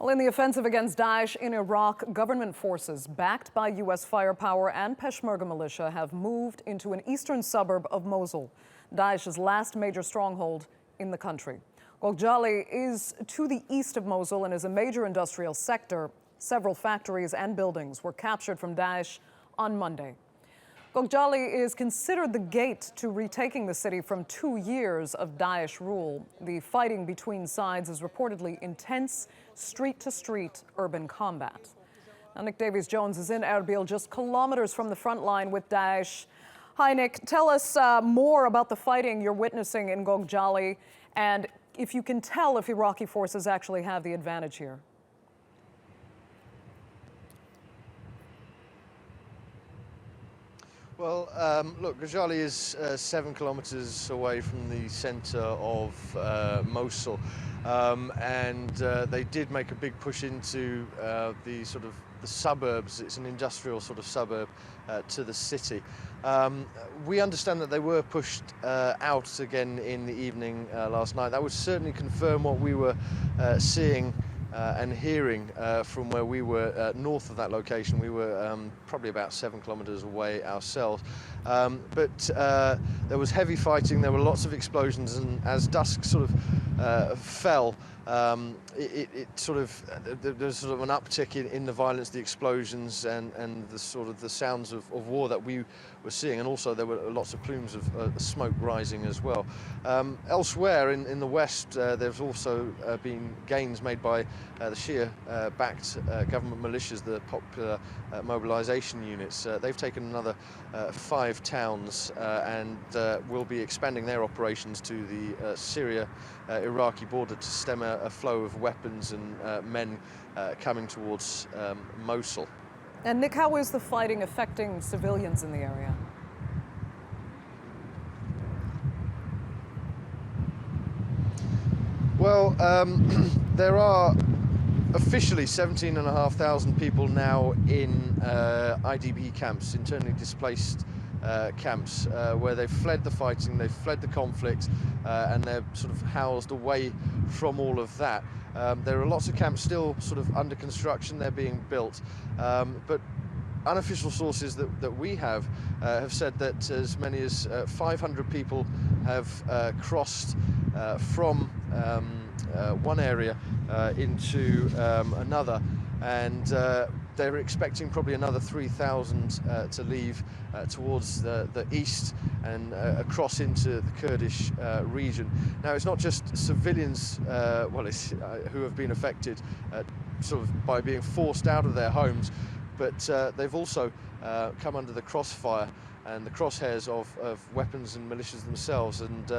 Well, in the offensive against Daesh in Iraq, government forces backed by U.S. firepower and Peshmerga militia have moved into an eastern suburb of Mosul, Daesh's last major stronghold in the country. Gogjali is to the east of Mosul and is a major industrial sector. Several factories and buildings were captured from Daesh on Monday. Gogjali is considered the gate to retaking the city from 2 years of Daesh rule. The fighting between sides is reportedly intense, street-to-street urban combat. Now, Nick Davies-Jones is in Erbil, just kilometers from the front line with Daesh. Hi, Nick. Tell us more about the fighting you're witnessing in Gogjali, and if you can tell if Iraqi forces actually have the advantage here. Well, look, Gogjali is 7 kilometers away from the center of Mosul, and they did make a big push into the suburbs. It's an industrial sort of suburb to the city. We understand that they were pushed out again in the evening last night. That would certainly confirm what we were seeing and hearing from where we were north of that location. We were probably about 7 kilometers away ourselves. But there was heavy fighting, there were lots of explosions, and as dusk sort of fell, there's sort of an uptick in the violence, the explosions, and the sort of the sounds of war that we were seeing, and also there were lots of plumes of smoke rising as well. Elsewhere in the west, there's also been gains made by the Shia-backed government militias, the popular mobilization units. They've taken another 5 towns and will be expanding their operations to the Syria-Iraqi border to stem a flow of weapons and men coming towards Mosul. And Nick, how is the fighting affecting civilians in the area? Well, there are officially 17,500 people now in IDP camps, internally displaced camps, where they've fled the fighting, they've fled the conflict, and they're sort of housed away from all of that. There are lots of camps still sort of under construction, they're being built, but unofficial sources that we have said that as many as 500 people have crossed from one area into another, and they're expecting probably another 3,000 to leave towards the east and across into the Kurdish region. Now, it's not just civilians who have been affected sort of by being forced out of their homes, but they've also come under the crossfire and the crosshairs of weapons and militias themselves. And